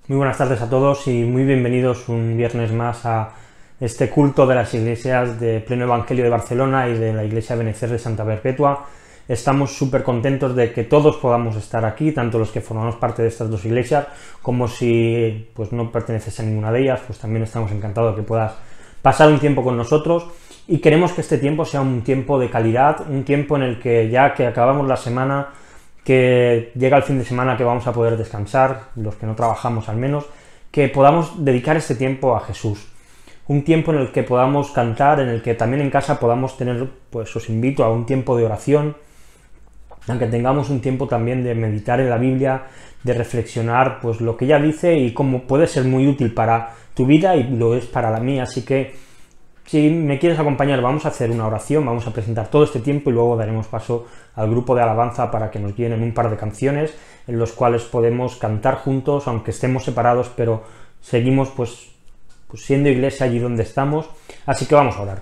Muy buenas tardes a todos y muy bienvenidos un viernes más a este culto de las iglesias de Pleno Evangelio de Barcelona y de la Iglesia Benecer de Santa Perpetua. Estamos súper contentos de que todos podamos estar aquí, tanto los que formamos parte de estas dos iglesias, como si pues no perteneces a ninguna de ellas, pues también estamos encantados de que puedas pasar un tiempo con nosotros, y queremos que este tiempo sea un tiempo de calidad, un tiempo en el que ya que acabamos la semana, que llega el fin de semana, que vamos a poder descansar, los que no trabajamos al menos, que podamos dedicar este tiempo a Jesús. Un tiempo en el que podamos cantar, en el que también en casa podamos tener, pues os invito a un tiempo de oración, aunque tengamos un tiempo también de meditar en la Biblia, de reflexionar pues lo que ella dice y cómo puede ser muy útil para tu vida y lo es para la mía. Así que si me quieres acompañar, vamos a hacer una oración, vamos a presentar todo este tiempo y luego daremos paso al grupo de alabanza para que nos guíen un par de canciones en los cuales podemos cantar juntos, aunque estemos separados, pero seguimos pues siendo iglesia allí donde estamos. Así que vamos a orar.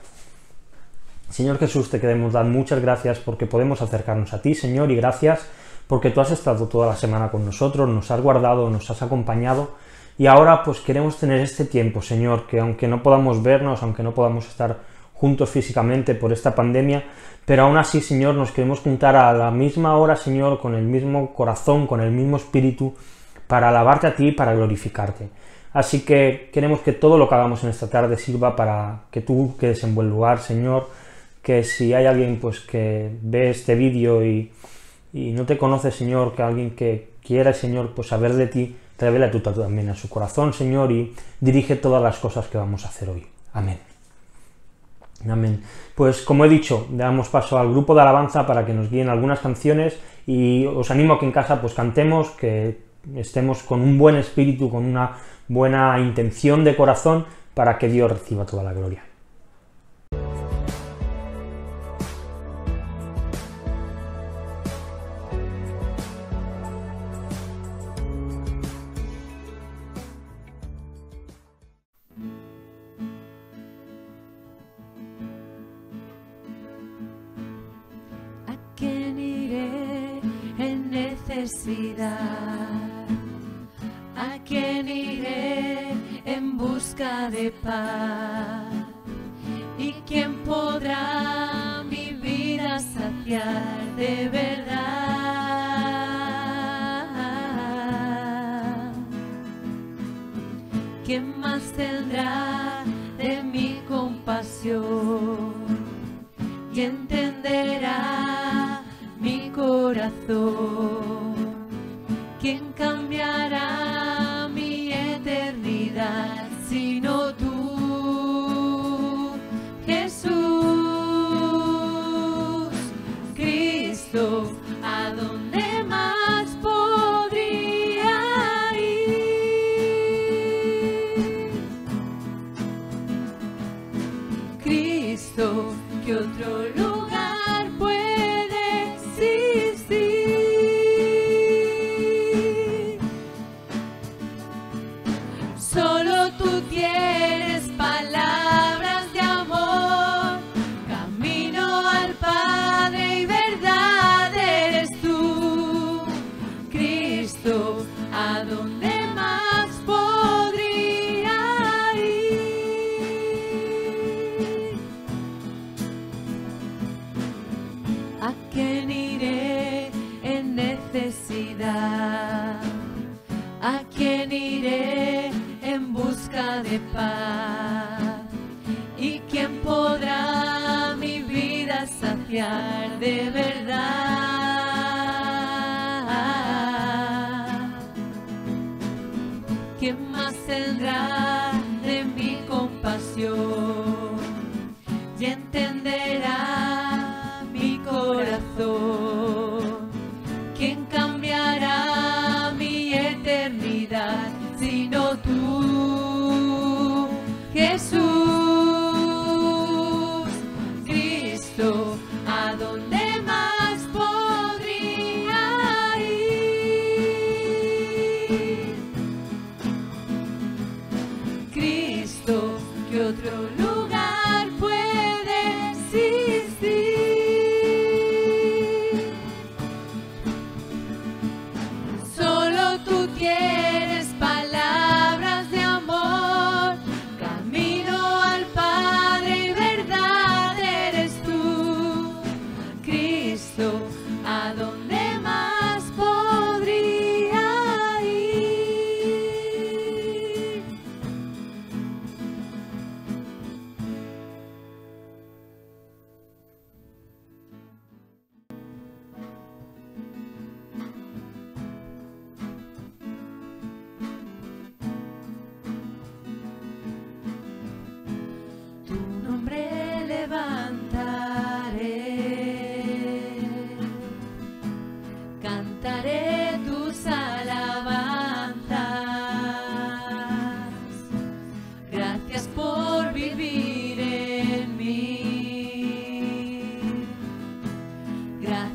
Señor Jesús, te queremos dar muchas gracias porque podemos acercarnos a ti, Señor, y gracias porque tú has estado toda la semana con nosotros, nos has guardado, nos has acompañado, y ahora pues queremos tener este tiempo, Señor, que aunque no podamos vernos, aunque no podamos estar juntos físicamente por esta pandemia, pero aún así, Señor, nos queremos juntar a la misma hora, Señor, con el mismo corazón, con el mismo espíritu, para alabarte a ti y para glorificarte. Así que queremos que todo lo que hagamos en esta tarde sirva para que tú quedes en buen lugar, Señor, que si hay alguien pues que ve este vídeo y no te conoce, Señor, que alguien que quiera, Señor, pues saber de ti, revela tú también a su corazón, Señor, y dirige todas las cosas que vamos a hacer hoy. Amén. Amén. Pues como he dicho, damos paso al grupo de alabanza para que nos guíen algunas canciones, y os animo a que en casa pues cantemos, que estemos con un buen espíritu, con una buena intención de corazón, para que Dios reciba toda la gloria. ¿A quién iré en busca de paz? ¿Y quién podrá mi vida saciar de verdad? ¿Quién más tendrá de mi compasión y entenderá mi corazón? ¿Quién cambiará mi eternidad sino tú, Jesús? Cristo, ¿a dónde más podría ir? Cristo, ¿qué otro lugar puede existir? Solo tú tienes palabras de amor, camino al Padre y verdad eres tú. Cristo, ¿a dónde más podría ir? ¿A quién iré en necesidad? ¿A quién iré en busca de paz? ¿Y quién podrá mi vida saciar de verdad? ¿Quién más tendrá de mi compasión y entenderá mi corazón? ¿Quién cambiará mi eternidad sino tú, Jesús? Cristo, ¿a dónde más podría ir?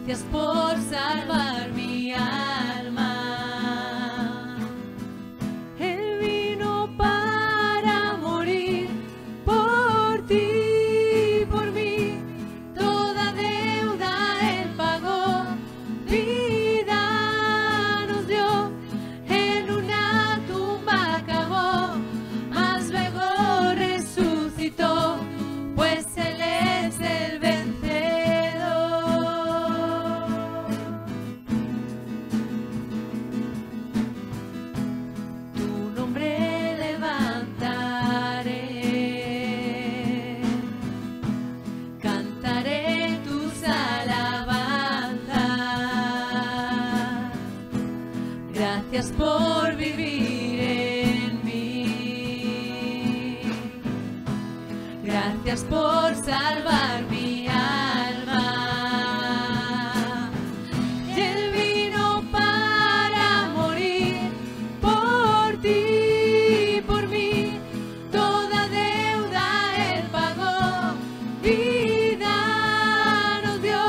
Gracias por salvar mi alma. Él vino para morir por ti, por mí. Toda deuda Él pagó. Vida nos dio. En una tumba acabó, mas luego resucitó, pues Él es el vencedor. Tu nombre levantaré, cantaré tus alabanzas. Gracias por vivir en mí. Gracias por salvar mi alma. Él vino para morir por ti, por mí. Toda deuda Él pagó. Vida nos dio.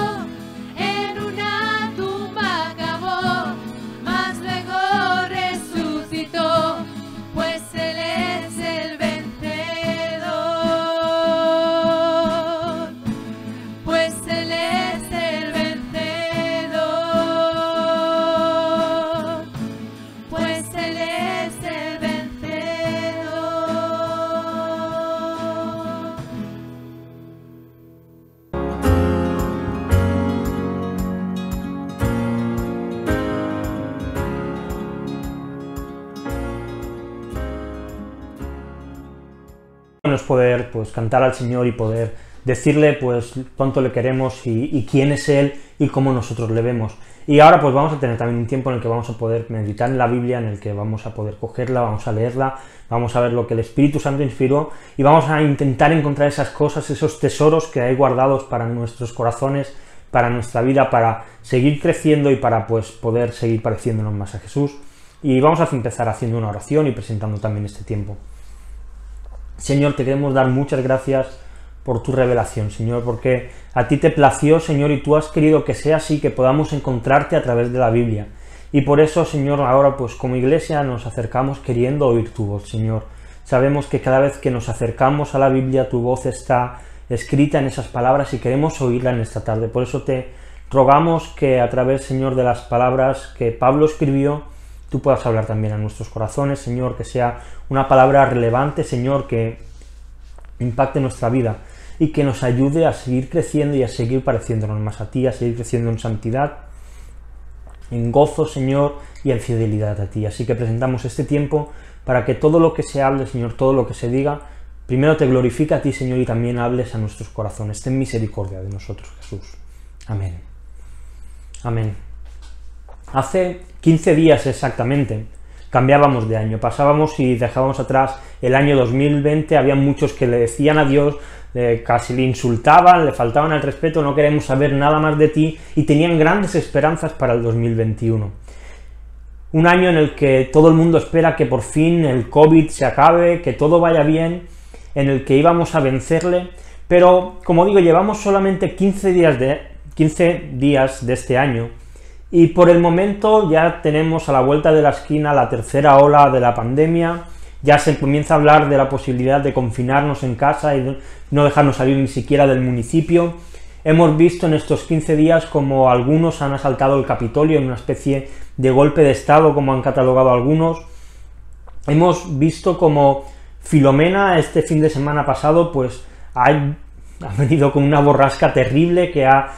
En una tumba acabó, mas luego resucitó, pues Él es el vencedor. Pues Él es el vencedor. Pues Él es el vencedor. Bueno es poder pues cantar al Señor y poder decirle pues cuánto le queremos y quién es Él y cómo nosotros le vemos. Y ahora pues vamos a tener también un tiempo en el que vamos a poder meditar en la Biblia, en el que vamos a poder cogerla, vamos a leerla, vamos a ver lo que el Espíritu Santo inspiró y vamos a intentar encontrar esas cosas, esos tesoros que hay guardados para nuestros corazones, para nuestra vida, para seguir creciendo y para pues poder seguir pareciéndonos más a Jesús. Y vamos a empezar haciendo una oración y presentando también este tiempo. Señor, te queremos dar muchas gracias por tu revelación, Señor, porque a ti te plació, Señor, y tú has querido que sea así, que podamos encontrarte a través de la Biblia. Y por eso, Señor, ahora pues como iglesia nos acercamos queriendo oír tu voz, Señor. Sabemos que cada vez que nos acercamos a la Biblia, tu voz está escrita en esas palabras y queremos oírla en esta tarde. Por eso te rogamos que a través, Señor, de las palabras que Pablo escribió, tú puedas hablar también a nuestros corazones, Señor, que sea una palabra relevante, Señor, que impacte nuestra vida y que nos ayude a seguir creciendo y a seguir pareciéndonos más a ti, a seguir creciendo en santidad, en gozo, Señor, y en fidelidad a ti. Así que presentamos este tiempo para que todo lo que se hable, Señor, todo lo que se diga, primero te glorifique a ti, Señor, y también hables a nuestros corazones. Ten misericordia de nosotros, Jesús. Amén. Amén. Hace 15 días exactamente cambiábamos de año, pasábamos y dejábamos atrás el año 2020, había muchos que le decían adiós, casi le insultaban, le faltaban el respeto, no queremos saber nada más de ti, y tenían grandes esperanzas para el 2021. Un año en el que todo el mundo espera que por fin el COVID se acabe, que todo vaya bien, en el que íbamos a vencerle, pero como digo, llevamos solamente 15 días de este año, y por el momento ya tenemos a la vuelta de la esquina la tercera ola de la pandemia, ya se comienza a hablar de la posibilidad de confinarnos en casa y no dejarnos salir ni siquiera del municipio. Hemos visto en estos 15 días como algunos han asaltado el Capitolio en una especie de golpe de Estado, como han catalogado algunos. Hemos visto como Filomena este fin de semana pasado pues ha venido con una borrasca terrible que ha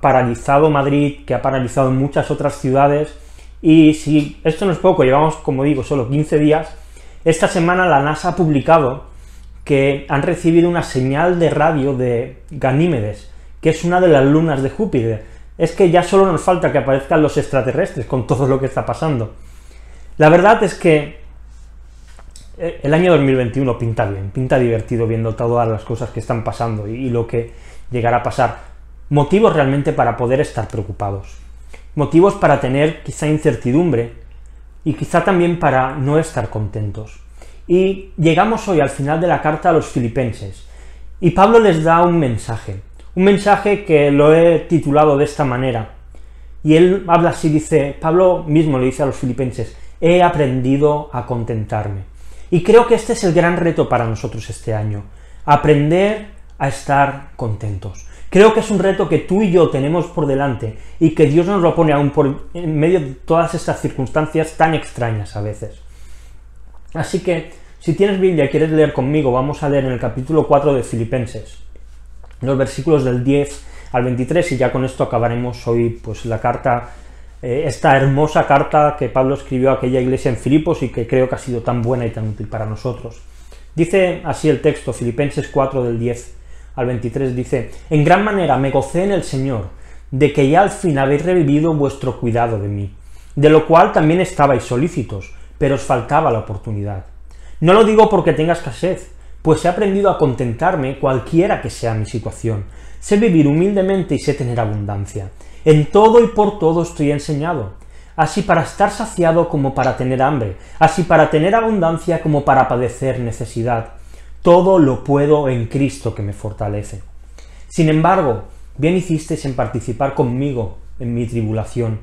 paralizado Madrid, que ha paralizado muchas otras ciudades, y si esto no es poco, llevamos, como digo, solo 15 días, esta semana la NASA ha publicado que han recibido una señal de radio de Ganímedes, que es una de las lunas de Júpiter. Es que ya solo nos falta que aparezcan los extraterrestres con todo lo que está pasando. La verdad es que el año 2021 pinta bien, pinta divertido viendo todas las cosas que están pasando y lo que llegará a pasar. Motivos realmente para poder estar preocupados, motivos para tener quizá incertidumbre y quizá también para no estar contentos. Y llegamos hoy al final de la carta a los filipenses, y Pablo les da un Un mensaje que lo he titulado de esta manera. Y él habla así, dice, Pablo mismo le dice a los filipenses, he aprendido a contentarme. Y creo que este es el gran reto para nosotros este año, aprender a estar contentos. Creo que es un reto que tú y yo tenemos por delante y que Dios nos lo pone aún en medio de todas estas circunstancias tan extrañas a veces. Así que, si tienes Biblia y quieres leer conmigo, vamos a leer en el capítulo 4 de Filipenses, los versículos del 10 al 23, y ya con esto acabaremos hoy pues la carta, esta hermosa carta que Pablo escribió a aquella iglesia en Filipos y que creo que ha sido tan buena y tan útil para nosotros. Dice así el texto, Filipenses 4 del 10 al 23, dice, en gran manera me gocé en el Señor, de que ya al fin habéis revivido vuestro cuidado de mí, de lo cual también estabais solícitos, pero os faltaba la oportunidad. No lo digo porque tenga escasez, pues he aprendido a contentarme cualquiera que sea mi situación. Sé vivir humildemente y sé tener abundancia. En todo y por todo estoy enseñado, así para estar saciado como para tener hambre, así para tener abundancia como para padecer necesidad. Todo lo puedo en Cristo que me fortalece. Sin embargo, bien hicisteis en participar conmigo en mi tribulación.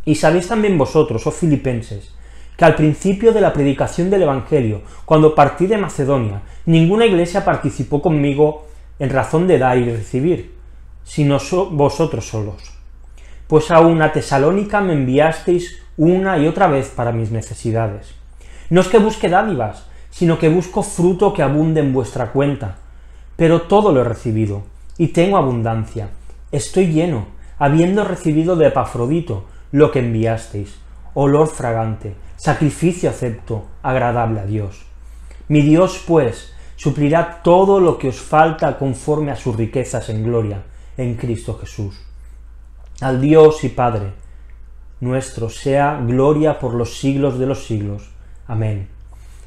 Y sabéis también vosotros, oh filipenses, que al principio de la predicación del Evangelio, cuando partí de Macedonia, ninguna iglesia participó conmigo en razón de dar y recibir, sino vosotros solos. Pues aún a Tesalónica me enviasteis una y otra vez para mis necesidades. No es que busque dádivas, sino que busco fruto que abunde en vuestra cuenta. Pero todo lo he recibido, y tengo abundancia. Estoy lleno, habiendo recibido de Epafrodito lo que enviasteis, olor fragante, sacrificio acepto, agradable a Dios. Mi Dios, pues, suplirá todo lo que os falta conforme a sus riquezas en gloria, en Cristo Jesús. Al Dios y Padre nuestro sea gloria por los siglos de los siglos. Amén.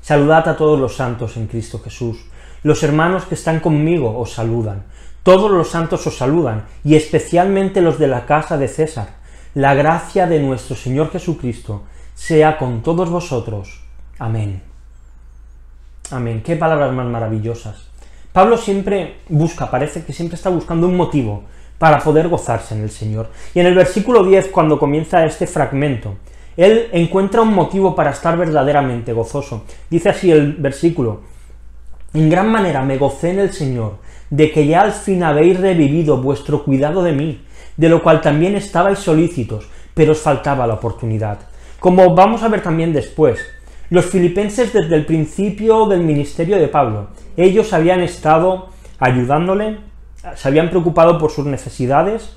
Saludad a todos los santos en Cristo Jesús. Los hermanos que están conmigo os saludan. Todos los santos os saludan, y especialmente los de la casa de César. La gracia de nuestro Señor Jesucristo sea con todos vosotros. Amén. Amén. Qué palabras más maravillosas. Pablo siempre parece que siempre está buscando un motivo para poder gozarse en el Señor. Y en el versículo 10, cuando comienza este fragmento, él encuentra un motivo para estar verdaderamente gozoso. Dice así el versículo, en gran manera me gocé en el Señor, de que ya al fin habéis revivido vuestro cuidado de mí, de lo cual también estabais solícitos, pero os faltaba la oportunidad. Como vamos a ver también después, los filipenses desde el principio del ministerio de Pablo, ellos habían estado ayudándole, se habían preocupado por sus necesidades,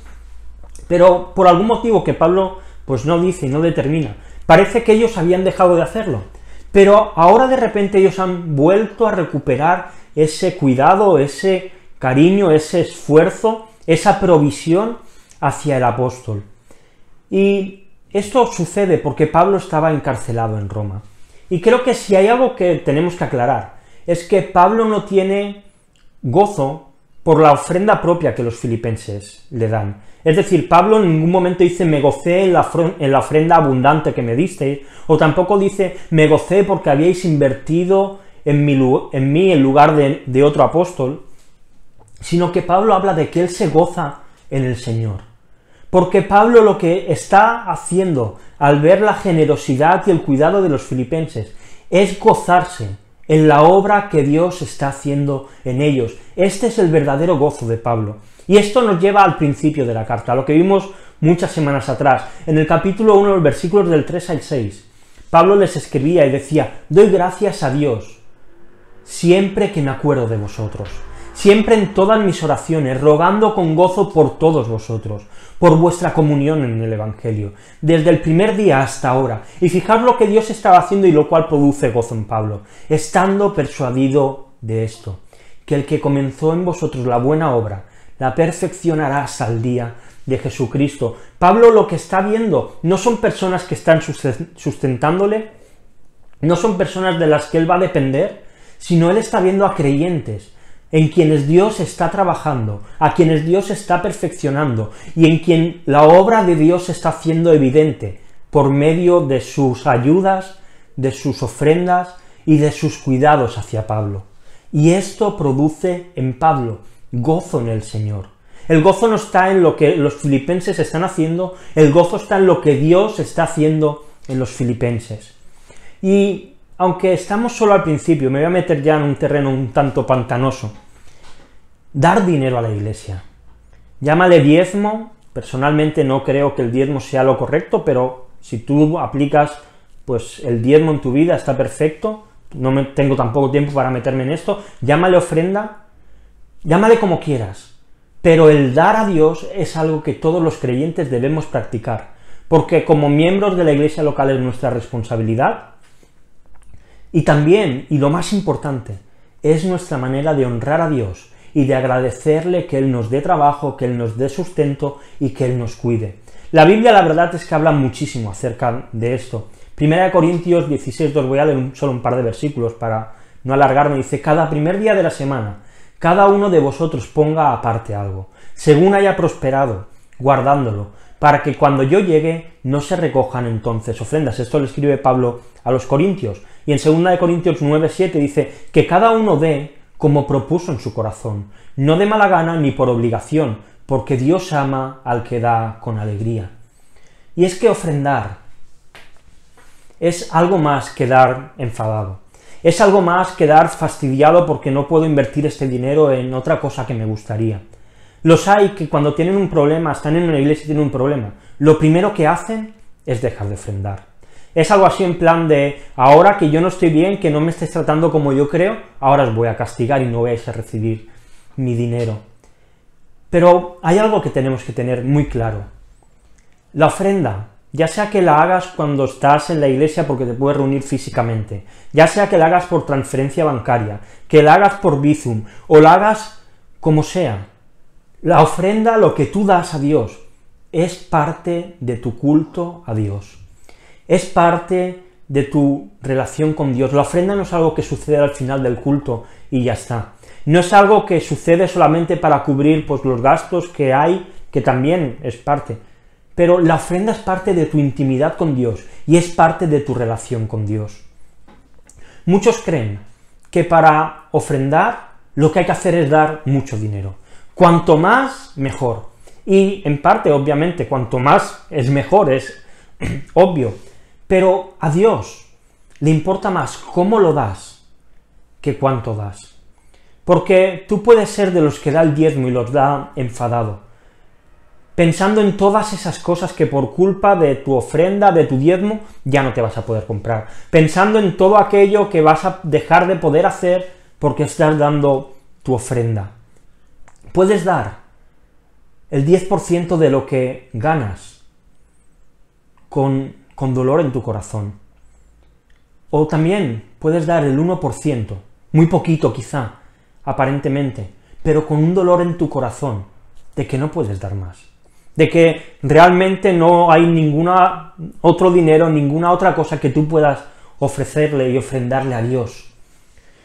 pero por algún motivo que Pablo pues no dice y no determina, parece que ellos habían dejado de hacerlo, pero ahora de repente ellos han vuelto a recuperar ese cuidado, ese cariño, ese esfuerzo, esa provisión hacia el apóstol. Y esto sucede porque Pablo estaba encarcelado en Roma. Y creo que si hay algo que tenemos que aclarar, es que Pablo no tiene gozo por la ofrenda propia que los filipenses le dan. Es decir, Pablo en ningún momento dice, me gocé en la ofrenda abundante que me disteis, o tampoco dice, me gocé porque habíais invertido en mí en lugar de otro apóstol, sino que Pablo habla de que él se goza en el Señor. Porque Pablo lo que está haciendo al ver la generosidad y el cuidado de los filipenses es gozarse en la obra que Dios está haciendo en ellos. Este es el verdadero gozo de Pablo. Y esto nos lleva al principio de la carta, a lo que vimos muchas semanas atrás. En el capítulo 1, los versículos del 3 al 6, Pablo les escribía y decía, doy gracias a Dios siempre que me acuerdo de vosotros, siempre en todas mis oraciones, rogando con gozo por todos vosotros, por vuestra comunión en el Evangelio, desde el primer día hasta ahora. Y fijaos lo que Dios estaba haciendo y lo cual produce gozo en Pablo, estando persuadido de esto, que el que comenzó en vosotros la buena obra, la perfeccionará hasta el día de Jesucristo. Pablo lo que está viendo no son personas que están sustentándole, no son personas de las que él va a depender, sino él está viendo a creyentes, en quienes Dios está trabajando, a quienes Dios está perfeccionando, y en quien la obra de Dios se está haciendo evidente por medio de sus ayudas, de sus ofrendas y de sus cuidados hacia Pablo. Y esto produce en Pablo gozo en el Señor. El gozo no está en lo que los filipenses están haciendo, el gozo está en lo que Dios está haciendo en los filipenses. Y aunque estamos solo al principio, me voy a meter ya en un terreno un tanto pantanoso. Dar dinero a la iglesia. Llámale diezmo, personalmente no creo que el diezmo sea lo correcto, pero si tú aplicas pues el diezmo en tu vida está perfecto, no tengo tampoco tiempo para meterme en esto, llámale ofrenda, llámale como quieras, pero el dar a Dios es algo que todos los creyentes debemos practicar, porque como miembros de la iglesia local es nuestra responsabilidad, y también, y lo más importante, es nuestra manera de honrar a Dios y de agradecerle que Él nos dé trabajo, que Él nos dé sustento y que Él nos cuide. La Biblia, la verdad, es que habla muchísimo acerca de esto. 1 Corintios 16:2, voy a leer solo un par de versículos para no alargarme, dice: cada primer día de la semana, cada uno de vosotros ponga aparte algo, según haya prosperado, guardándolo, para que cuando yo llegue no se recojan entonces ofrendas. Esto lo escribe Pablo a los Corintios. Y en 2 Corintios 9:7 dice que cada uno dé como propuso en su corazón, no de mala gana ni por obligación, porque Dios ama al que da con alegría. Y es que ofrendar es algo más que dar enfadado, es algo más que dar fastidiado porque no puedo invertir este dinero en otra cosa que me gustaría. Los hay que cuando tienen un problema, están en una iglesia y tienen un problema, lo primero que hacen es dejar de ofrendar. Es algo así en plan de, ahora que yo no estoy bien, que no me estés tratando como yo creo, ahora os voy a castigar y no vais a recibir mi dinero. Pero hay algo que tenemos que tener muy claro. La ofrenda, ya sea que la hagas cuando estás en la iglesia porque te puedes reunir físicamente, ya sea que la hagas por transferencia bancaria, que la hagas por Bizum, o la hagas como sea, la ofrenda, lo que tú das a Dios, es parte de tu culto a Dios. Es parte de tu relación con Dios. La ofrenda no es algo que sucede al final del culto y ya está. No es algo que sucede solamente para cubrir pues, los gastos que hay, que también es parte. Pero la ofrenda es parte de tu intimidad con Dios y es parte de tu relación con Dios. Muchos creen que para ofrendar lo que hay que hacer es dar mucho dinero. Cuanto más, mejor. Y en parte, obviamente, cuanto más es mejor, es obvio. Pero a Dios le importa más cómo lo das que cuánto das. Porque tú puedes ser de los que da el diezmo y los da enfadado, pensando en todas esas cosas que por culpa de tu ofrenda, de tu diezmo, ya no te vas a poder comprar. Pensando en todo aquello que vas a dejar de poder hacer porque estás dando tu ofrenda. Puedes dar el 10% de lo que ganas con dolor en tu corazón. O también puedes dar el 1%, muy poquito quizá, aparentemente, pero con un dolor en tu corazón de que no puedes dar más. De que realmente no hay ninguna otro dinero, ninguna otra cosa que tú puedas ofrecerle y ofrendarle a Dios.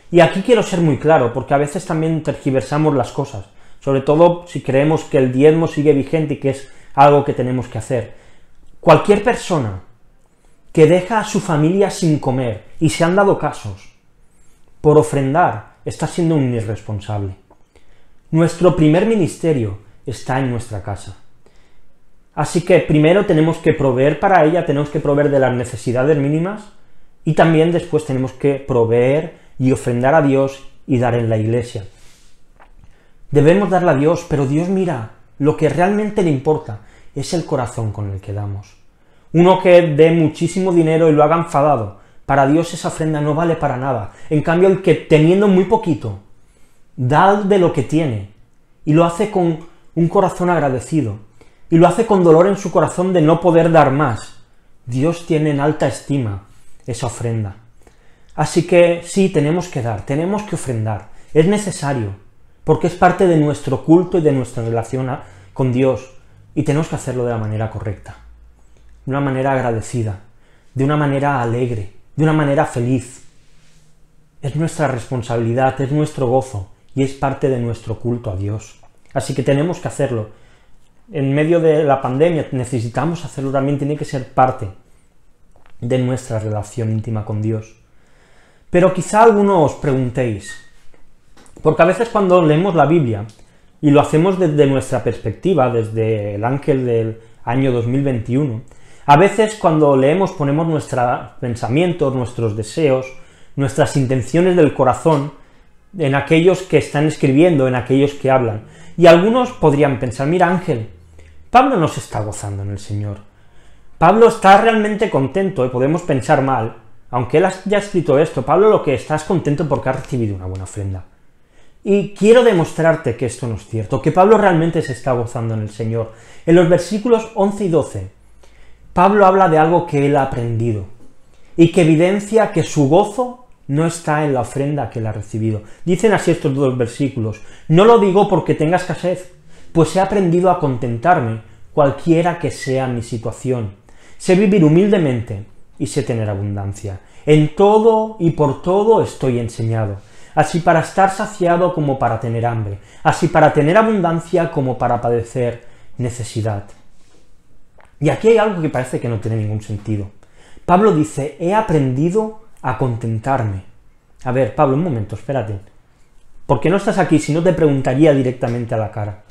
Y aquí quiero ser muy claro, porque a veces también tergiversamos las cosas, sobre todo si creemos que el diezmo sigue vigente y que es algo que tenemos que hacer. Cualquier persona que deja a su familia sin comer, y se han dado casos, por ofrendar, está siendo un irresponsable. Nuestro primer ministerio está en nuestra casa. Así que primero tenemos que proveer para ella, tenemos que proveer de las necesidades mínimas, y también después tenemos que proveer y ofrendar a Dios y dar en la iglesia. Debemos darle a Dios, pero Dios mira, lo que realmente le importa es el corazón con el que damos. Uno que dé muchísimo dinero y lo haga enfadado, para Dios esa ofrenda no vale para nada. En cambio, el que teniendo muy poquito, da de lo que tiene, y lo hace con un corazón agradecido, y lo hace con dolor en su corazón de no poder dar más. Dios tiene en alta estima esa ofrenda. Así que sí, tenemos que dar, tenemos que ofrendar, es necesario, porque es parte de nuestro culto y de nuestra relación con Dios, y tenemos que hacerlo de la manera correcta, de una manera agradecida, de una manera alegre, de una manera feliz. Es nuestra responsabilidad, es nuestro gozo, y es parte de nuestro culto a Dios. Así que tenemos que hacerlo. En medio de la pandemia necesitamos hacerlo también, tiene que ser parte de nuestra relación íntima con Dios. Pero quizá algunos os preguntéis, porque a veces cuando leemos la Biblia, y lo hacemos desde nuestra perspectiva, desde el ángel del año 2021, a veces cuando leemos ponemos nuestros pensamientos, nuestros deseos, nuestras intenciones del corazón en aquellos que están escribiendo, en aquellos que hablan. Y algunos podrían pensar, mira Ángel, Pablo no se está gozando en el Señor. Pablo está realmente contento, y podemos pensar mal, aunque él haya escrito esto, Pablo lo que está es contento porque ha recibido una buena ofrenda. Y quiero demostrarte que esto no es cierto, que Pablo realmente se está gozando en el Señor. En los versículos 11 y 12, Pablo habla de algo que él ha aprendido, y que evidencia que su gozo no está en la ofrenda que él ha recibido. Dicen así estos dos versículos: no lo digo porque tenga escasez, pues he aprendido a contentarme, cualquiera que sea mi situación. Sé vivir humildemente y sé tener abundancia. En todo y por todo estoy enseñado, así para estar saciado como para tener hambre, así para tener abundancia como para padecer necesidad. Y aquí hay algo que parece que no tiene ningún sentido. Pablo dice, he aprendido a contentarme. A ver, Pablo, un momento, espérate. ¿Por qué no estás aquí? Si no te preguntaría directamente a la cara.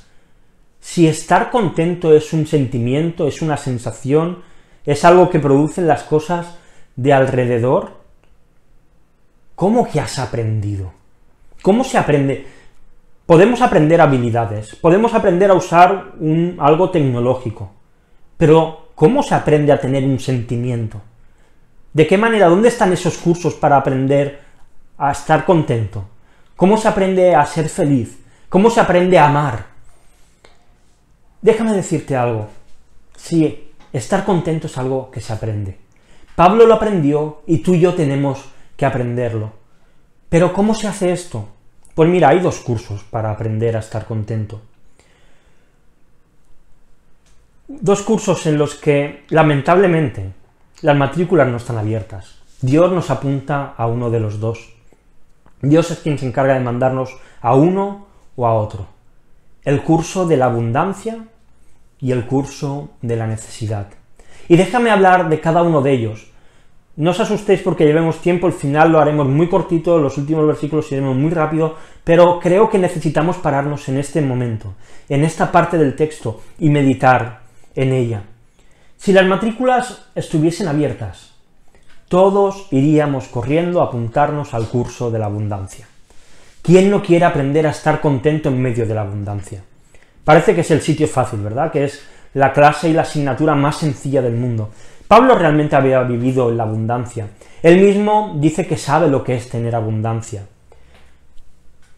Si estar contento es un sentimiento, es una sensación, es algo que producen las cosas de alrededor, ¿cómo que has aprendido? ¿Cómo se aprende? Podemos aprender habilidades, podemos aprender a usar algo tecnológico, pero ¿cómo se aprende a tener un sentimiento? ¿De qué manera? ¿Dónde están esos cursos para aprender a estar contento? ¿Cómo se aprende a ser feliz? ¿Cómo se aprende a amar? Déjame decirte algo. Sí, estar contento es algo que se aprende. Pablo lo aprendió y tú y yo tenemos que aprenderlo. Pero ¿cómo se hace esto? Pues mira, hay dos cursos para aprender a estar contento. Dos cursos en los que, lamentablemente, las matrículas no están abiertas. Dios nos apunta a uno de los dos. Dios es quien se encarga de mandarnos a uno o a otro. El curso de la abundancia y el curso de la necesidad. Y déjame hablar de cada uno de ellos. No os asustéis porque llevemos tiempo, el final lo haremos muy cortito, los últimos versículos iremos muy rápido, pero creo que necesitamos pararnos en este momento, en esta parte del texto, y meditar en ella. Si las matrículas estuviesen abiertas, todos iríamos corriendo a apuntarnos al curso de la abundancia. ¿Quién no quiere aprender a estar contento en medio de la abundancia? Parece que es el sitio fácil, ¿verdad? Que es la clase y la asignatura más sencilla del mundo. Pablo realmente había vivido en la abundancia. Él mismo dice que sabe lo que es tener abundancia.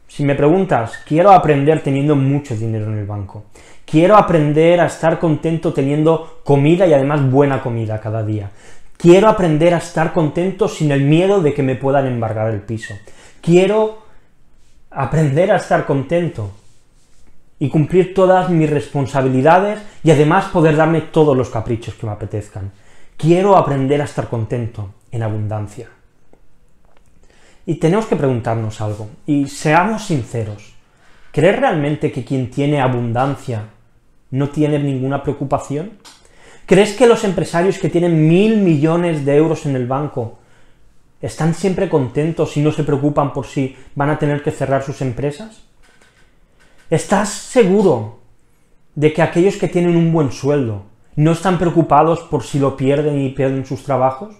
Si me preguntas, quiero aprender teniendo mucho dinero en el banco. Quiero aprender a estar contento teniendo comida y además buena comida cada día. Quiero aprender a estar contento sin el miedo de que me puedan embargar el piso. Quiero aprender a estar contento y cumplir todas mis responsabilidades y además poder darme todos los caprichos que me apetezcan. Quiero aprender a estar contento en abundancia. Y tenemos que preguntarnos algo, y seamos sinceros. ¿Crees realmente que quien tiene abundancia no tiene ninguna preocupación? ¿Crees que los empresarios que tienen 1.000 millones de euros en el banco están siempre contentos y no se preocupan por si van a tener que cerrar sus empresas? ¿Estás seguro de que aquellos que tienen un buen sueldo no están preocupados por si lo pierden y pierden sus trabajos?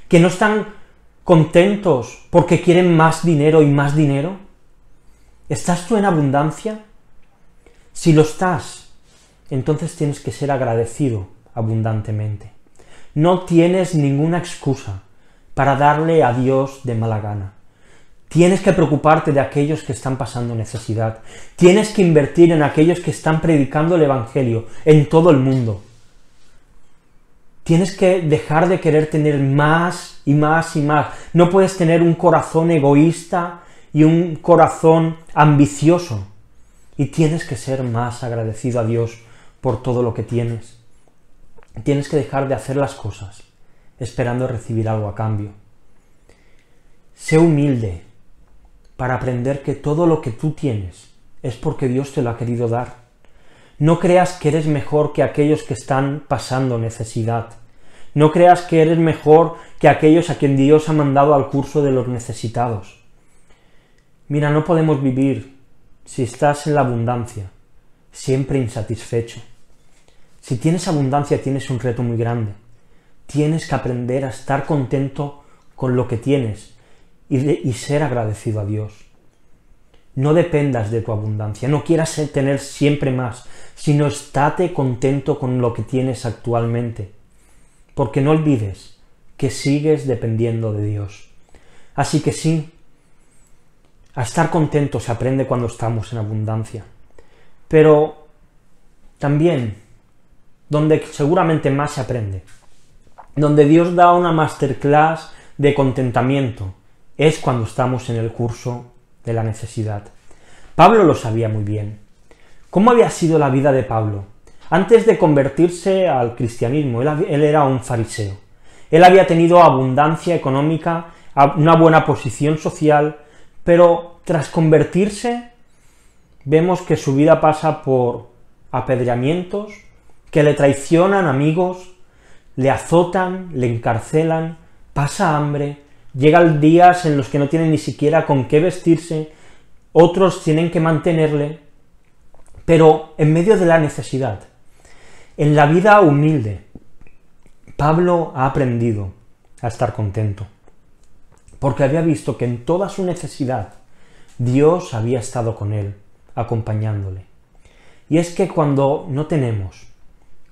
¿Que no están contentos porque quieren más dinero y más dinero? ¿Estás tú en abundancia? Si lo estás, entonces tienes que ser agradecido abundantemente. No tienes ninguna excusa para darle a Dios de mala gana. Tienes que preocuparte de aquellos que están pasando necesidad. Tienes que invertir en aquellos que están predicando el Evangelio en todo el mundo. Tienes que dejar de querer tener más y más y más. No puedes tener un corazón egoísta y un corazón ambicioso. Y tienes que ser más agradecido a Dios por todo lo que tienes. Tienes que dejar de hacer las cosas esperando recibir algo a cambio. Sé humilde para aprender que todo lo que tú tienes es porque Dios te lo ha querido dar. No creas que eres mejor que aquellos que están pasando necesidad. No creas que eres mejor que aquellos a quien Dios ha mandado al curso de los necesitados. Mira, no podemos vivir si estás en la abundancia, siempre insatisfecho. Si tienes abundancia, tienes un reto muy grande. Tienes que aprender a estar contento con lo que tienes y ser agradecido a Dios. No dependas de tu abundancia, no quieras tener siempre más, sino estate contento con lo que tienes actualmente, porque no olvides que sigues dependiendo de Dios. Así que sí, a estar contento se aprende cuando estamos en abundancia, pero también, donde seguramente más se aprende, donde Dios da una masterclass de contentamiento, es cuando estamos en el curso de la necesidad. Pablo lo sabía muy bien. ¿Cómo había sido la vida de Pablo? Antes de convertirse al cristianismo, él era un fariseo. Él había tenido abundancia económica, una buena posición social, pero tras convertirse, vemos que su vida pasa por apedreamientos, que le traicionan amigos, le azotan, le encarcelan, pasa hambre, llegan días en los que no tienen ni siquiera con qué vestirse, otros tienen que mantenerle, pero en medio de la necesidad, en la vida humilde, Pablo ha aprendido a estar contento, porque había visto que en toda su necesidad Dios había estado con él, acompañándole. Y es que cuando no tenemos,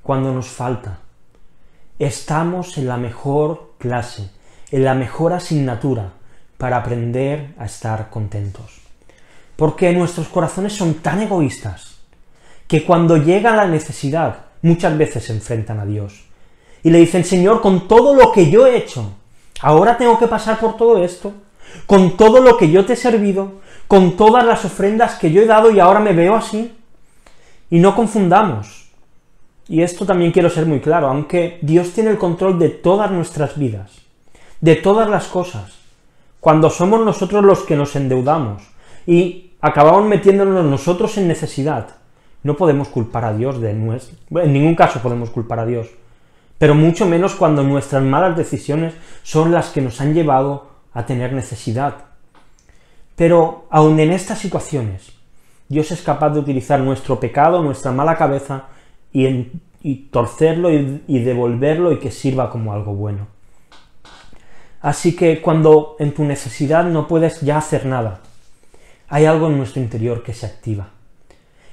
cuando nos falta, estamos en la mejor clase, en la mejor asignatura para aprender a estar contentos. Porque nuestros corazones son tan egoístas que cuando llega la necesidad muchas veces se enfrentan a Dios y le dicen: Señor, con todo lo que yo he hecho, ahora tengo que pasar por todo esto, con todo lo que yo te he servido, con todas las ofrendas que yo he dado y ahora me veo así. Y no confundamos. Y esto también quiero ser muy claro, aunque Dios tiene el control de todas nuestras vidas, de todas las cosas, cuando somos nosotros los que nos endeudamos y acabamos metiéndonos nosotros en necesidad, no podemos culpar a Dios en ningún caso podemos culpar a Dios, pero mucho menos cuando nuestras malas decisiones son las que nos han llevado a tener necesidad. Pero aun en estas situaciones, Dios es capaz de utilizar nuestro pecado, nuestra mala cabeza, y torcerlo y devolverlo y que sirva como algo bueno. Así que cuando en tu necesidad no puedes ya hacer nada, hay algo en nuestro interior que se activa.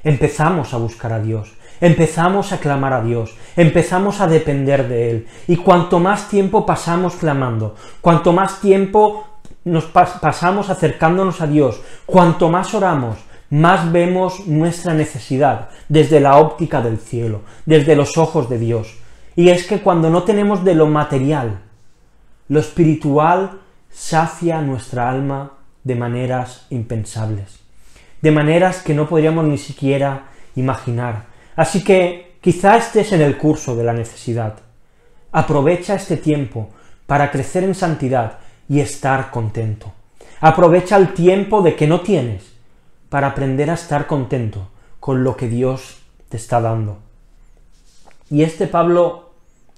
Empezamos a buscar a Dios, empezamos a clamar a Dios, empezamos a depender de Él. Y cuanto más tiempo pasamos clamando, cuanto más tiempo nos pasamos acercándonos a Dios, cuanto más oramos, más vemos nuestra necesidad desde la óptica del cielo, desde los ojos de Dios. Y es que cuando no tenemos de lo material, lo espiritual sacia nuestra alma de maneras impensables, de maneras que no podríamos ni siquiera imaginar. Así que quizá estés en el curso de la necesidad. Aprovecha este tiempo para crecer en santidad y estar contento. Aprovecha el tiempo de que no tienes para aprender a estar contento con lo que Dios te está dando. Y Pablo,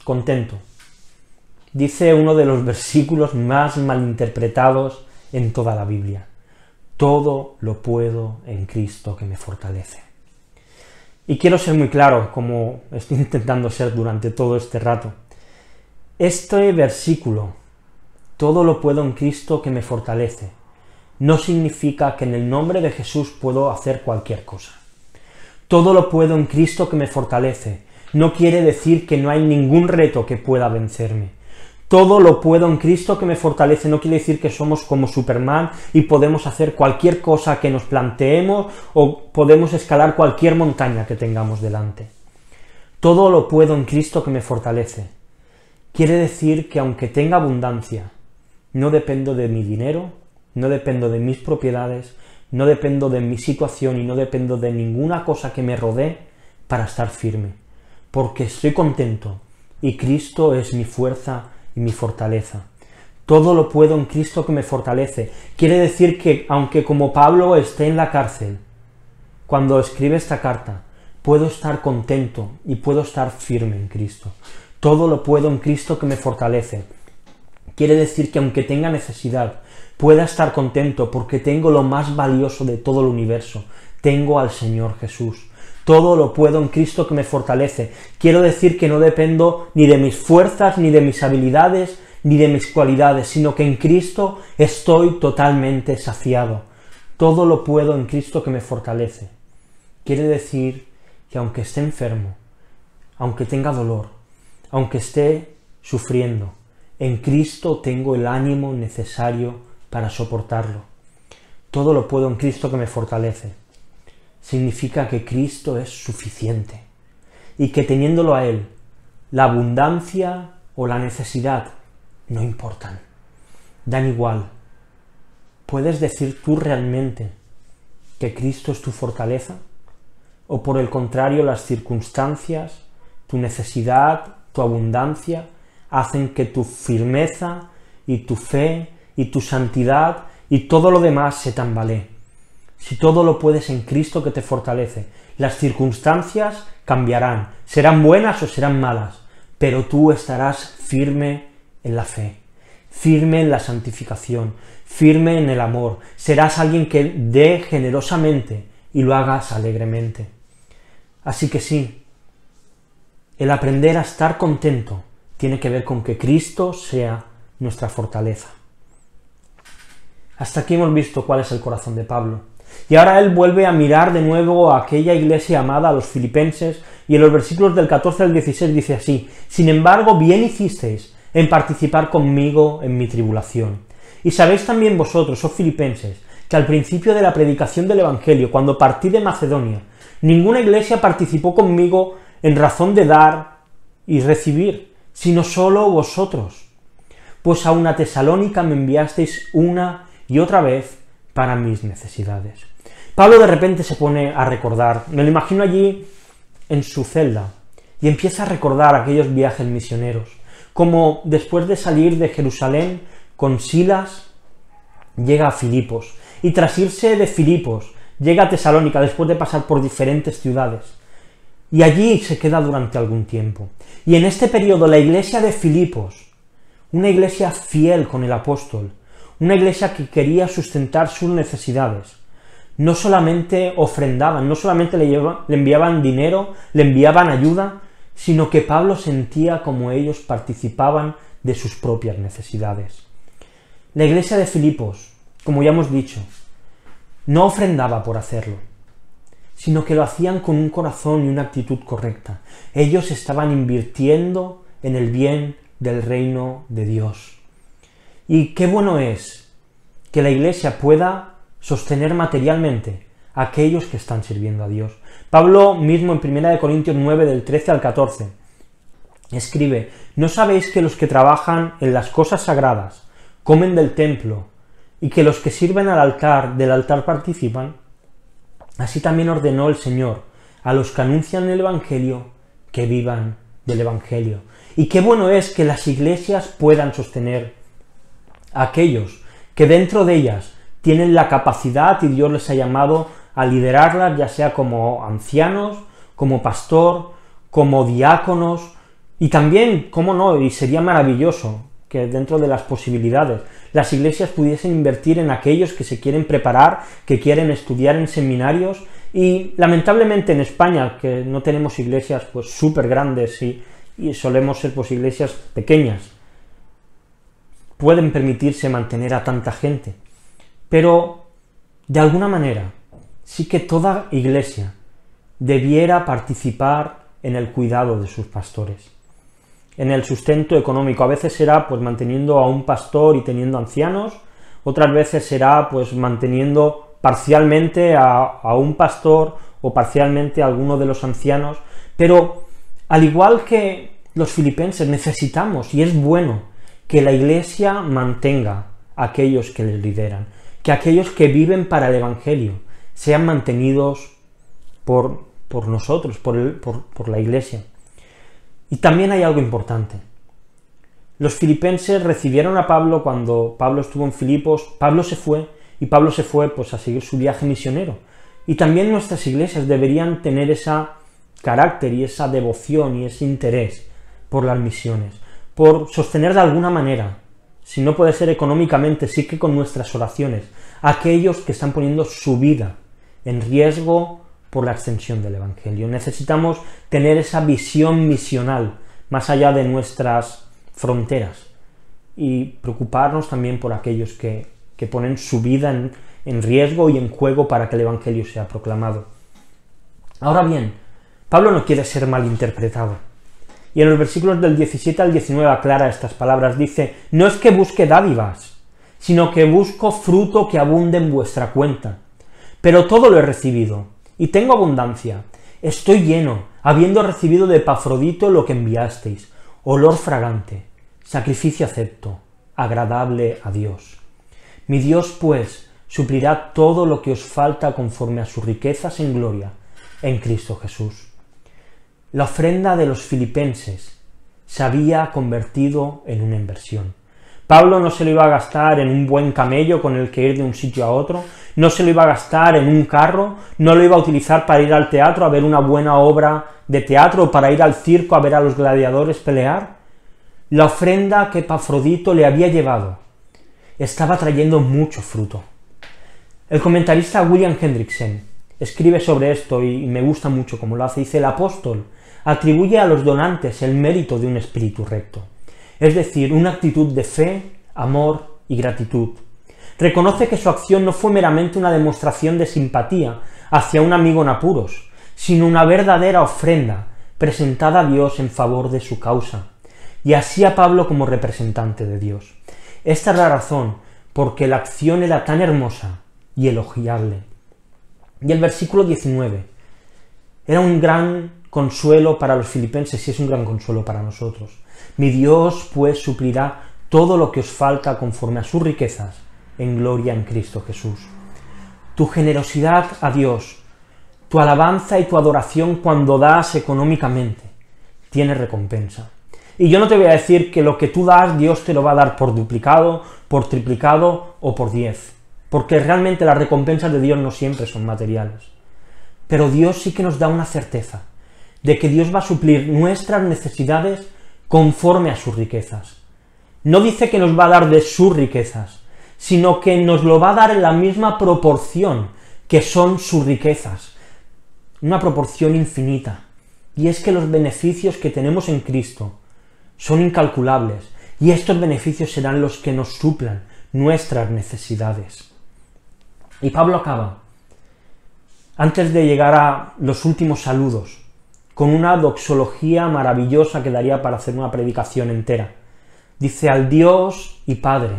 contento, dice uno de los versículos más malinterpretados en toda la Biblia: todo lo puedo en Cristo que me fortalece. Y quiero ser muy claro, como estoy intentando ser durante todo este rato. Este versículo, todo lo puedo en Cristo que me fortalece, no significa que en el nombre de Jesús puedo hacer cualquier cosa. Todo lo puedo en Cristo que me fortalece no quiere decir que no hay ningún reto que pueda vencerme. Todo lo puedo en Cristo que me fortalece no quiere decir que somos como Superman y podemos hacer cualquier cosa que nos planteemos o podemos escalar cualquier montaña que tengamos delante. Todo lo puedo en Cristo que me fortalece quiere decir que aunque tenga abundancia, no dependo de mi dinero, no dependo de mis propiedades, no dependo de mi situación y no dependo de ninguna cosa que me rodee para estar firme, porque estoy contento y Cristo es mi fuerza y mi fortaleza. Todo lo puedo en Cristo que me fortalece. Quiere decir que aunque como Pablo esté en la cárcel, cuando escribe esta carta, puedo estar contento y puedo estar firme en Cristo. Todo lo puedo en Cristo que me fortalece. Quiere decir que aunque tenga necesidad, pueda estar contento porque tengo lo más valioso de todo el universo. tengo al Señor Jesús. Todo lo puedo en Cristo que me fortalece. Quiero decir que no dependo ni de mis fuerzas, ni de mis habilidades, ni de mis cualidades, sino que en Cristo estoy totalmente saciado. Todo lo puedo en Cristo que me fortalece. Quiere decir que aunque esté enfermo, aunque tenga dolor, aunque esté sufriendo, en Cristo tengo el ánimo necesario para soportarlo. Todo lo puedo en Cristo que me fortalece. Significa que Cristo es suficiente y que teniéndolo a Él, la abundancia o la necesidad no importan, dan igual. ¿Puedes decir tú realmente que Cristo es tu fortaleza? ¿O por el contrario las circunstancias, tu necesidad, tu abundancia, hacen que tu firmeza y tu fe y tu santidad y todo lo demás se tambalee? Si todo lo puedes en Cristo que te fortalece, las circunstancias cambiarán, serán buenas o serán malas, pero tú estarás firme en la fe, firme en la santificación, firme en el amor, serás alguien que dé generosamente y lo hagas alegremente. Así que sí, el aprender a estar contento tiene que ver con que Cristo sea nuestra fortaleza. Hasta aquí hemos visto cuál es el corazón de Pablo. Y ahora él vuelve a mirar de nuevo a aquella iglesia amada, a los filipenses, y en los versículos del 14 al 16 dice así: «Sin embargo, bien hicisteis en participar conmigo en mi tribulación. Y sabéis también vosotros, oh filipenses, que al principio de la predicación del Evangelio, cuando partí de Macedonia, ninguna iglesia participó conmigo en razón de dar y recibir, sino solo vosotros. Pues a una Tesalónica me enviasteis una y otra vez para mis necesidades». Pablo de repente se pone a recordar, me lo imagino allí en su celda, y empieza a recordar aquellos viajes misioneros, como después de salir de Jerusalén con Silas, llega a Filipos, y tras irse de Filipos, llega a Tesalónica después de pasar por diferentes ciudades, y allí se queda durante algún tiempo. Y en este periodo la iglesia de Filipos, una iglesia fiel con el apóstol, una iglesia que quería sustentar sus necesidades, no solamente ofrendaban, no solamente le enviaban dinero, le enviaban ayuda, sino que Pablo sentía como ellos participaban de sus propias necesidades. La iglesia de Filipos, como ya hemos dicho, no ofrendaba por hacerlo, sino que lo hacían con un corazón y una actitud correcta. Ellos estaban invirtiendo en el bien del reino de Dios. Y qué bueno es que la iglesia pueda sostener materialmente a aquellos que están sirviendo a Dios. Pablo mismo en 1 Corintios 9, del 13 al 14, escribe: «¿No sabéis que los que trabajan en las cosas sagradas comen del templo, y que los que sirven del altar participan? Así también ordenó el Señor a los que anuncian el Evangelio que vivan del Evangelio». Y qué bueno es que las iglesias puedan sostener a aquellos que dentro de ellas tienen la capacidad y Dios les ha llamado a liderarlas, ya sea como ancianos, como pastor, como diáconos, y también, cómo no, y sería maravilloso que dentro de las posibilidades las iglesias pudiesen invertir en aquellos que se quieren preparar, que quieren estudiar en seminarios, y lamentablemente en España, que no tenemos iglesias pues súper grandes y solemos ser pues iglesias pequeñas, pueden permitirse mantener a tanta gente. Pero, de alguna manera, sí que toda iglesia debiera participar en el cuidado de sus pastores, en el sustento económico. A veces será pues manteniendo a un pastor y teniendo ancianos, otras veces será pues manteniendo parcialmente a un pastor o parcialmente a alguno de los ancianos, pero al igual que los filipenses necesitamos, y es bueno, que la iglesia mantenga a aquellos que les lideran, que aquellos que viven para el Evangelio sean mantenidos por nosotros, por la iglesia. Y también hay algo importante. Los filipenses recibieron a Pablo cuando Pablo estuvo en Filipos, Pablo se fue pues a seguir su viaje misionero. Y también nuestras iglesias deberían tener ese carácter y esa devoción y ese interés por las misiones, por sostener de alguna manera, si no puede ser económicamente, sí que con nuestras oraciones, a aquellos que están poniendo su vida en riesgo por la extensión del Evangelio. Necesitamos tener esa visión misional más allá de nuestras fronteras y preocuparnos también por aquellos que ponen su vida en riesgo y en juego para que el Evangelio sea proclamado. Ahora bien, Pablo no quiere ser malinterpretado, y en los versículos del 17 al 19 aclara estas palabras, dice: no es que busque dádivas, sino que busco fruto que abunde en vuestra cuenta. Pero todo lo he recibido, y tengo abundancia, estoy lleno, habiendo recibido de Epafrodito lo que enviasteis, olor fragante, sacrificio acepto, agradable a Dios. Mi Dios, pues, suplirá todo lo que os falta conforme a sus riquezas en gloria, en Cristo Jesús. La ofrenda de los filipenses se había convertido en una inversión. Pablo no se lo iba a gastar en un buen camello con el que ir de un sitio a otro, no se lo iba a gastar en un carro, no lo iba a utilizar para ir al teatro a ver una buena obra de teatro o para ir al circo a ver a los gladiadores pelear. La ofrenda que Epafrodito le había llevado estaba trayendo mucho fruto. El comentarista William Hendrickson escribe sobre esto y me gusta mucho cómo lo hace. Dice: el apóstol atribuye a los donantes el mérito de un espíritu recto, es decir, una actitud de fe, amor y gratitud. Reconoce que su acción no fue meramente una demostración de simpatía hacia un amigo en apuros, sino una verdadera ofrenda presentada a Dios en favor de su causa, y así a Pablo como representante de Dios. Esta es la razón porque la acción era tan hermosa y elogiable. Y el versículo 19 era un gran consuelo para los filipenses y es un gran consuelo para nosotros. Mi Dios pues suplirá todo lo que os falta conforme a sus riquezas en gloria en Cristo Jesús. Tu generosidad a Dios, tu alabanza y tu adoración cuando das económicamente, tiene recompensa. Y yo no te voy a decir que lo que tú das, Dios te lo va a dar por duplicado, por triplicado o por 10, porque realmente las recompensas de Dios no siempre son materiales. Pero Dios sí que nos da una certeza de que Dios va a suplir nuestras necesidades conforme a sus riquezas. No dice que nos va a dar de sus riquezas, sino que nos lo va a dar en la misma proporción que son sus riquezas, una proporción infinita. Y es que los beneficios que tenemos en Cristo son incalculables, y estos beneficios serán los que nos suplan nuestras necesidades. Y Pablo acaba, antes de llegar a los últimos saludos, con una doxología maravillosa que daría para hacer una predicación entera. Dice: al Dios y Padre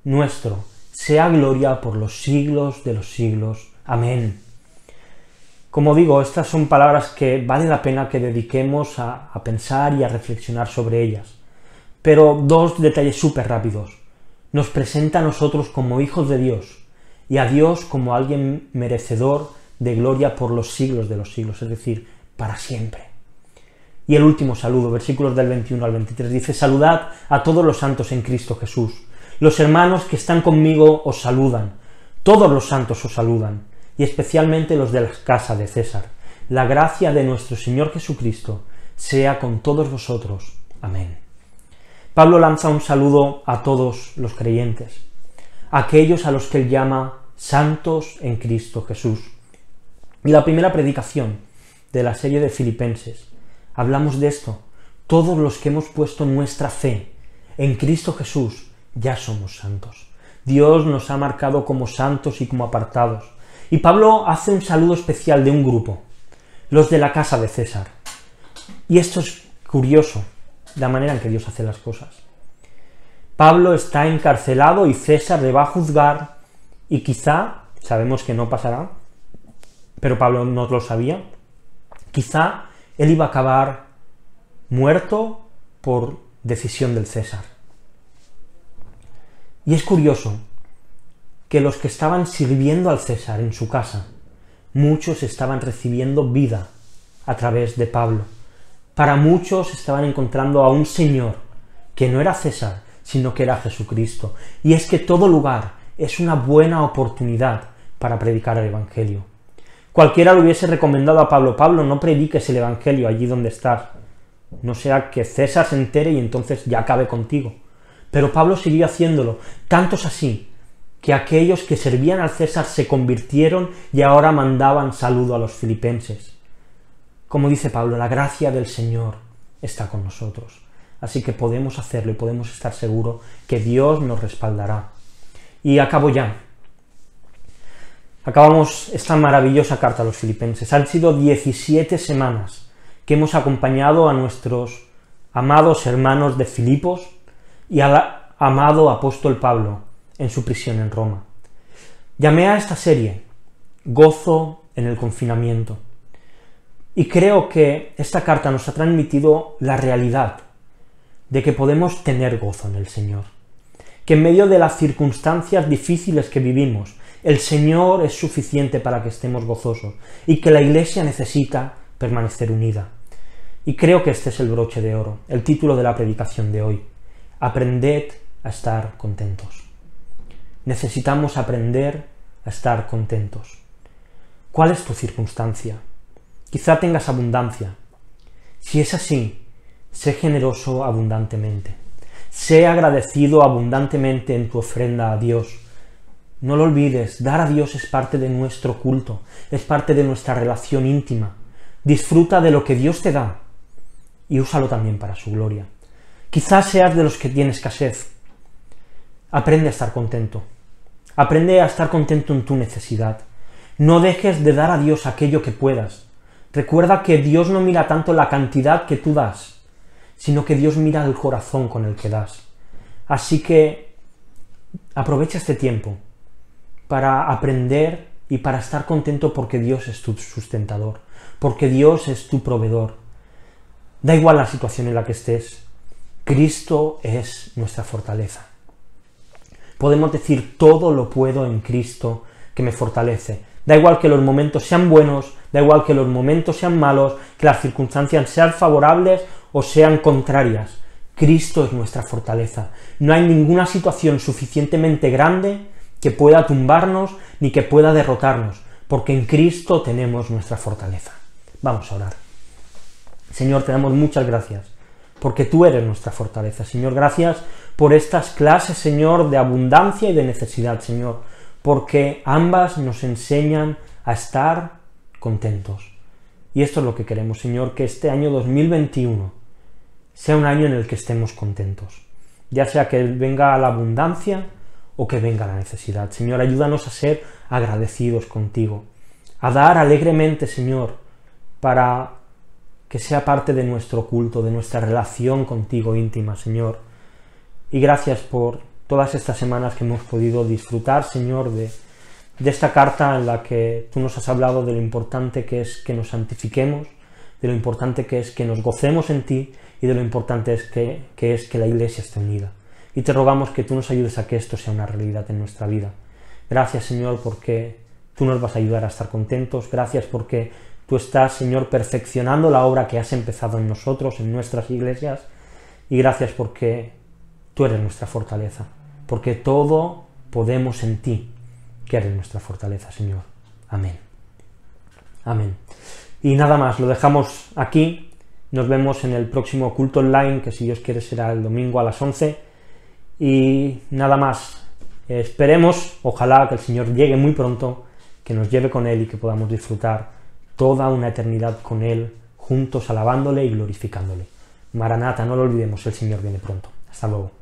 nuestro, sea gloria por los siglos de los siglos. Amén. Como digo, estas son palabras que vale la pena que dediquemos a pensar y a reflexionar sobre ellas. Pero dos detalles súper rápidos. Nos presenta a nosotros como hijos de Dios y a Dios como alguien merecedor de gloria por los siglos de los siglos, es decir, para siempre. Y el último saludo, versículos del 21 al 23, dice: saludad a todos los santos en Cristo Jesús. Los hermanos que están conmigo os saludan. Todos los santos os saludan, y especialmente los de la casa de César. La gracia de nuestro Señor Jesucristo sea con todos vosotros. Amén. Pablo lanza un saludo a todos los creyentes, aquellos a los que él llama santos en Cristo Jesús. Y la primera predicación de la serie de Filipenses, hablamos de esto. Todos los que hemos puesto nuestra fe en Cristo Jesús ya somos santos. Dios nos ha marcado como santos y como apartados. Y Pablo hace un saludo especial de un grupo, los de la casa de César. Y esto es curioso, la manera en que Dios hace las cosas. Pablo está encarcelado y César le va a juzgar, y quizá, sabemos que no pasará, pero Pablo no lo sabía, quizá él iba a acabar muerto por decisión del César. Y es curioso que los que estaban sirviendo al César en su casa, muchos estaban recibiendo vida a través de Pablo. Para muchos estaban encontrando a un Señor que no era César, sino que era Jesucristo. Y es que todo lugar es una buena oportunidad para predicar el Evangelio. Cualquiera le hubiese recomendado a Pablo: Pablo, no prediques el Evangelio allí donde estás, no sea que César se entere y entonces ya acabe contigo. Pero Pablo siguió haciéndolo, tanto es así que aquellos que servían al César se convirtieron y ahora mandaban saludo a los filipenses. Como dice Pablo, la gracia del Señor está con nosotros. Así que podemos hacerlo y podemos estar seguros que Dios nos respaldará. Y acabo ya. Acabamos esta maravillosa carta a los filipenses. Han sido 17 semanas que hemos acompañado a nuestros amados hermanos de Filipos y al amado apóstol Pablo en su prisión en Roma. Llamé a esta serie Gozo en el confinamiento. Y creo que esta carta nos ha transmitido la realidad de que podemos tener gozo en el Señor. Que en medio de las circunstancias difíciles que vivimos, el Señor es suficiente para que estemos gozosos y que la Iglesia necesita permanecer unida. Y creo que este es el broche de oro, el título de la predicación de hoy. Aprended a estar contentos. Necesitamos aprender a estar contentos. ¿Cuál es tu circunstancia? Quizá tengas abundancia. Si es así, sé generoso abundantemente. Sé agradecido abundantemente en tu ofrenda a Dios. No lo olvides, dar a Dios es parte de nuestro culto, es parte de nuestra relación íntima. Disfruta de lo que Dios te da y úsalo también para su gloria. Quizás seas de los que tienen escasez. Aprende a estar contento. Aprende a estar contento en tu necesidad. No dejes de dar a Dios aquello que puedas. Recuerda que Dios no mira tanto la cantidad que tú das, sino que Dios mira el corazón con el que das. Así que aprovecha este tiempo para aprender y para estar contento porque Dios es tu sustentador, porque Dios es tu proveedor. Da igual la situación en la que estés, Cristo es nuestra fortaleza. Podemos decir, todo lo puedo en Cristo que me fortalece. Da igual que los momentos sean buenos, da igual que los momentos sean malos, que las circunstancias sean favorables o sean contrarias. Cristo es nuestra fortaleza. No hay ninguna situación suficientemente grande que pueda tumbarnos ni que pueda derrotarnos, porque en Cristo tenemos nuestra fortaleza. Vamos a orar. Señor, te damos muchas gracias, porque tú eres nuestra fortaleza. Señor, gracias por estas clases, Señor, de abundancia y de necesidad, Señor, porque ambas nos enseñan a estar contentos. Y esto es lo que queremos, Señor, que este año 2021 sea un año en el que estemos contentos, ya sea que venga la abundancia o que venga la necesidad. Señor, ayúdanos a ser agradecidos contigo, a dar alegremente, Señor, para que sea parte de nuestro culto, de nuestra relación contigo íntima, Señor. Y gracias por todas estas semanas que hemos podido disfrutar, Señor, de esta carta en la que tú nos has hablado de lo importante que es que nos santifiquemos, de lo importante que es que nos gocemos en ti y de lo importante que es que la Iglesia esté unida. Y te rogamos que tú nos ayudes a que esto sea una realidad en nuestra vida. Gracias, Señor, porque tú nos vas a ayudar a estar contentos. Gracias porque tú estás, Señor, perfeccionando la obra que has empezado en nosotros, en nuestras iglesias. Y gracias porque tú eres nuestra fortaleza, porque todo podemos en ti, que eres nuestra fortaleza, Señor. Amén. Amén. Y nada más, lo dejamos aquí. Nos vemos en el próximo culto online, que si Dios quiere será el domingo a las 11. Y nada más, esperemos, ojalá que el Señor llegue muy pronto, que nos lleve con Él y que podamos disfrutar toda una eternidad con Él, juntos alabándole y glorificándole. Maranata, no lo olvidemos, el Señor viene pronto. Hasta luego.